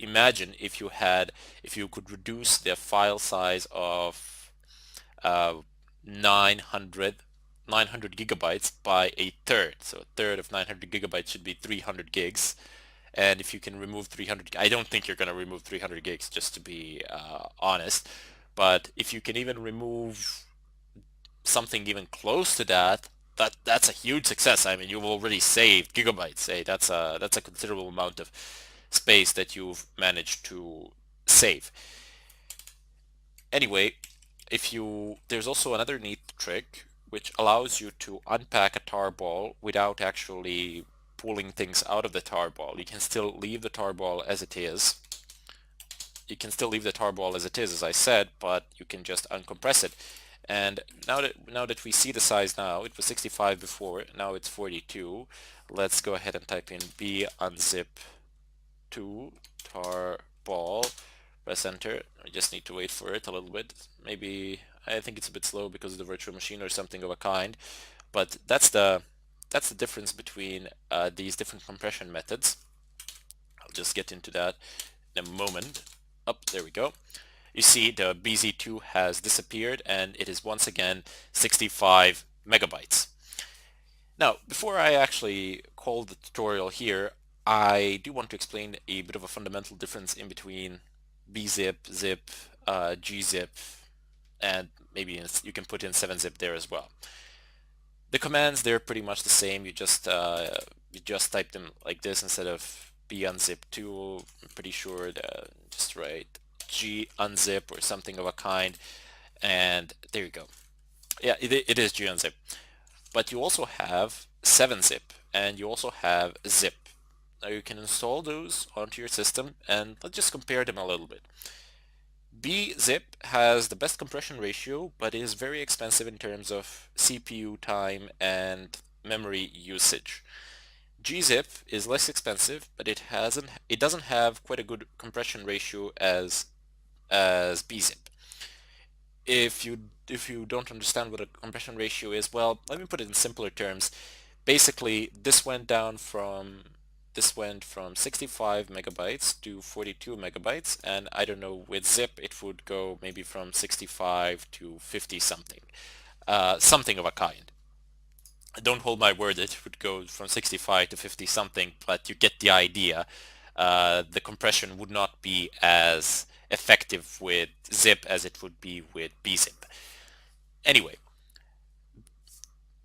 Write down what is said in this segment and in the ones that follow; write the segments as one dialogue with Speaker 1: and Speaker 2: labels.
Speaker 1: imagine if you could reduce the file size of uh, 900 gigabytes by a third. So a third of 900 gigabytes should be 300 gigs. And if you can remove 300, I don't think you're going to remove 300 gigs, just to be honest. But if you can even remove something even close to that, that's a huge success. I mean, you've already saved gigabytes. Hey, that's a considerable amount of space that you've managed to save. Anyway, there's also another neat trick which allows you to unpack a tarball without actually pulling things out of the tarball. You can still leave the tarball as it is. As I said, but you can just uncompress it. And now that we see the size now, it was 65 before, now it's 42. Let's go ahead and type in b unzip to tarball. Press enter. I just need to wait for it a little bit. Maybe I think it's a bit slow because of the virtual machine or something of a kind. But that's the difference between these different compression methods. I'll just get into that in a moment. Up, there we go. You see the BZ2 has disappeared and it is once again 65 megabytes. Now, before I actually call the tutorial here, I do want to explain a bit of a fundamental difference in between bzip, zip, gzip, and maybe you can put in 7-zip there as well. The commands, they're pretty much the same. You just type them like this instead of b unzip 2. I'm pretty sure that just write g unzip or something of a kind, and there you go. Yeah, it is g unzip. But you also have 7-zip and you also have zip. Now you can install those onto your system and let's just compare them a little bit. bzip has the best compression ratio, but is very expensive in terms of CPU time and memory usage. gzip is less expensive, but it doesn't have quite a good compression ratio as bzip. If you don't understand what a compression ratio is, well, let me put it in simpler terms. Basically, this went from 65 megabytes to 42 megabytes, and I don't know, with zip it would go maybe from 65 to 50 something, something of a kind. Don't hold my word that it would go from 65 to 50 something, but you get the idea. The compression would not be as effective with zip as it would be with bzip. Anyway,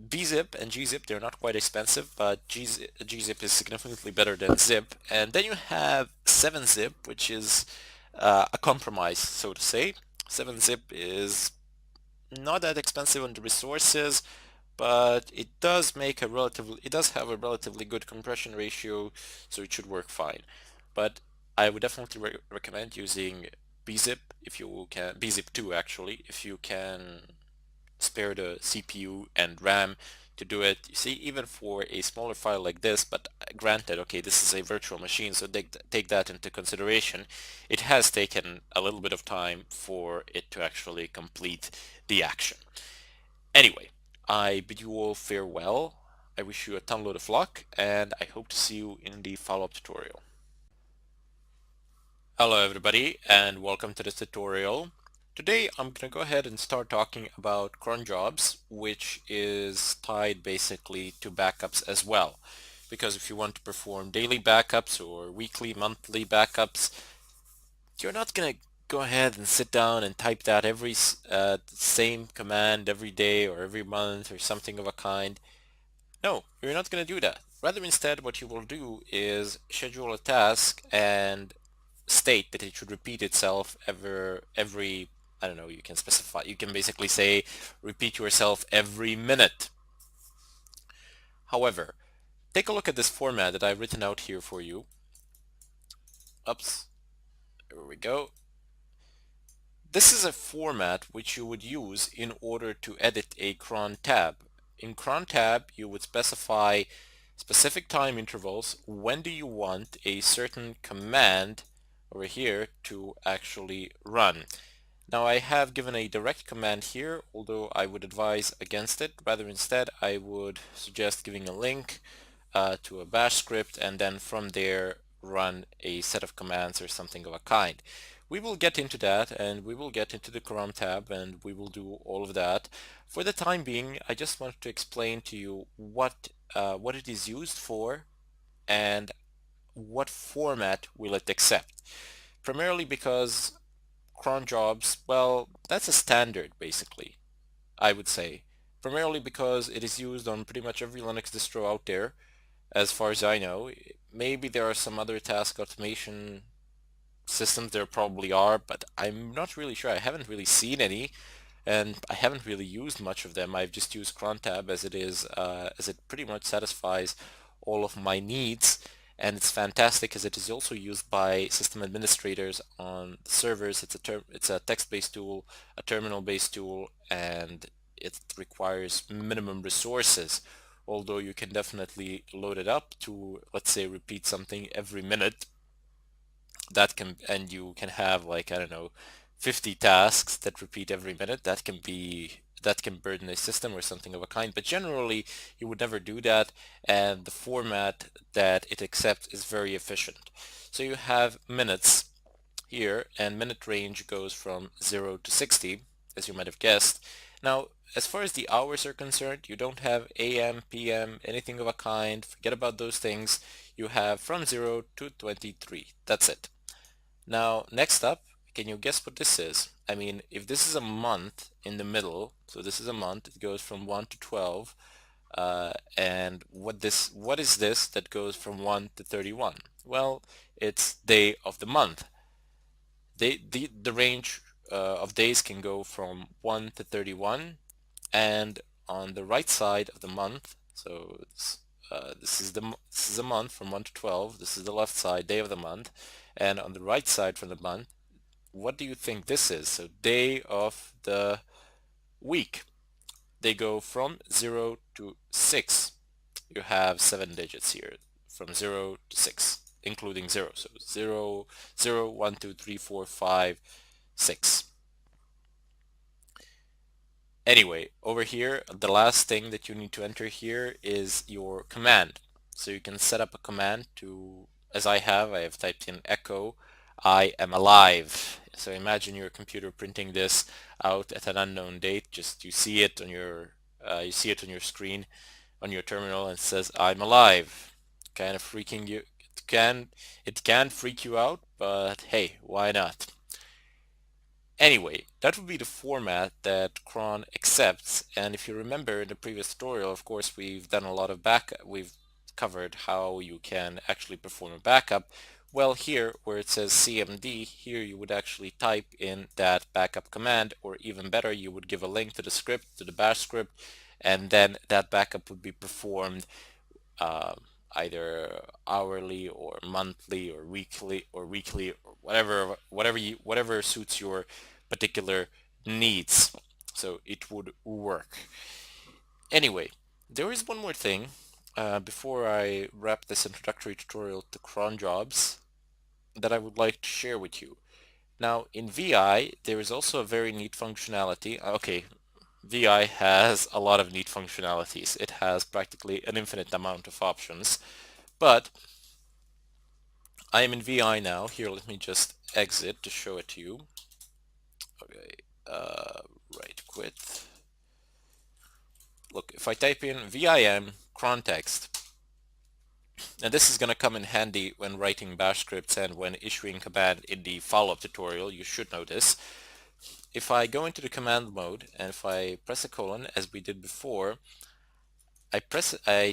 Speaker 1: bzip and gzip, they're not quite expensive, but gzip is significantly better than zip. And then you have 7-zip, which is a compromise, so to say. 7-zip is not that expensive on the resources, but it does have a relatively good compression ratio, so it should work fine. But I would definitely recommend using bzip if you can, bzip 2 actually, if you can spare the CPU and RAM to do it. You see, even for a smaller file like this, but granted, okay, this is a virtual machine, so take that into consideration. It has taken a little bit of time for it to actually complete the action. Anyway, I bid you all farewell. I wish you a ton load of luck, and I hope to see you in the follow-up tutorial. Hello everybody, and welcome to this tutorial. Today I'm going to go ahead and start talking about cron jobs, which is tied basically to backups as well. Because if you want to perform daily backups or weekly, monthly backups, you're not going to go ahead and sit down and type that every same command every day or every month or something of a kind. No, you're not going to do that. Rather, instead, what you will do is schedule a task and state that it should repeat itself every, I don't know, you can specify, you can basically say repeat yourself every minute. However, take a look at this format that I've written out here for you. Oops, there we go. This is a format which you would use in order to edit a cron tab. In cron tab, you would specify specific time intervals. When do you want a certain command over here to actually run? Now I have given a direct command here, although I would advise against it. Rather, instead, I would suggest giving a link to a bash script, and then from there run a set of commands or something of a kind. We will get into that, and we will get into the Chrome tab, and we will do all of that. For the time being, I just wanted to explain to you what it is used for and what format will it accept. Primarily because cron jobs, well, that's a standard basically, I would say. Primarily because it is used on pretty much every Linux distro out there, as far as I know. Maybe there are some other task automation systems, there probably are, but I'm not really sure. I haven't really seen any, and I haven't really used much of them. I've just used crontab as it is, as it pretty much satisfies all of my needs, and it's fantastic as it is also used by system administrators on the servers. It's a text-based tool, a terminal-based tool, and it requires minimum resources. Although you can definitely load it up to, let's say, repeat something every minute, and you can have, like, I don't know, 50 tasks that repeat every minute. That can burden a system or something of a kind, but generally you would never do that, and the format that it accepts is very efficient. So you have minutes here, and minute range goes from 0 to 60, as you might have guessed. Now, as far as the hours are concerned, you don't have AM, PM, anything of a kind. Forget about those things. You have from 0 to 23. That's it. Now, next up, can you guess what this is? I mean, if this is a month in the middle, so this is a month, it goes from 1 to 12, and what is this that goes from 1 to 31? Well, it's day of the month. The range of days can go from 1 to 31, and on the right side of the month, so this is a month from 1 to 12, this is the left side, day of the month, and on the right side from the month, what do you think this is? So day of the week. They go from 0 to 6. You have 7 digits here, from 0 to 6, including 0. So 0, 0, 1, 2, 3, 4, 5, 6. Anyway, over here, the last thing that you need to enter here is your command. So you can set up a command to, as I have typed in echo, I am alive. So imagine your computer printing this out at an unknown date. Just you see it on your screen, on your terminal, and it says I'm alive. Kind of freaking you. It can freak you out, but hey, why not? Anyway, that would be the format that cron accepts, and if you remember in the previous tutorial, of course, we've covered how you can actually perform a backup. Well, here where it says cmd, here you would actually type in that backup command, or even better, you would give a link to the script, to the bash script, and then that backup would be performed uh, either hourly or monthly or weekly or whatever suits your particular needs. So it would work. Anyway, there is one more thing before I wrap this introductory tutorial to cron jobs that I would like to share with you. Now in VI there is also a very neat functionality. Okay, VI has a lot of neat functionalities. It has practically an infinite amount of options, but I am in VI now. Here, let me just exit to show it to you. Okay, right quit. Look, if I type in VIM cron text, and this is going to come in handy when writing bash scripts and when issuing command in the follow-up tutorial, you should know this. If I go into the command mode and if I press a colon as we did before, I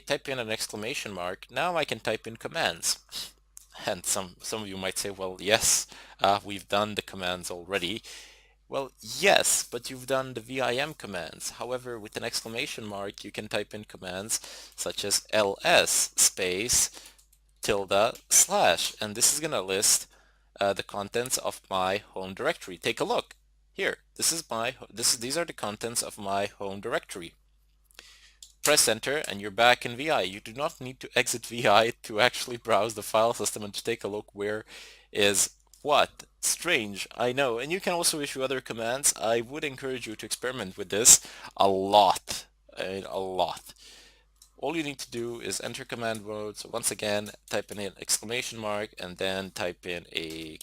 Speaker 1: type in an exclamation mark, now I can type in commands. And some of you might say, well, yes, we've done the commands already. Well, yes, but you've done the VIM commands. However, with an exclamation mark, you can type in commands such as ls space tilde slash, and this is going to list the contents of my home directory. Take a look. Here, these are the contents of my home directory. Press enter and you're back in VI. You do not need to exit VI to actually browse the file system and to take a look where is what. Strange, I know. And you can also issue other commands. I would encourage you to experiment with this a lot. A lot. all you need to do is enter command mode. So once again, type in an exclamation mark and then type in a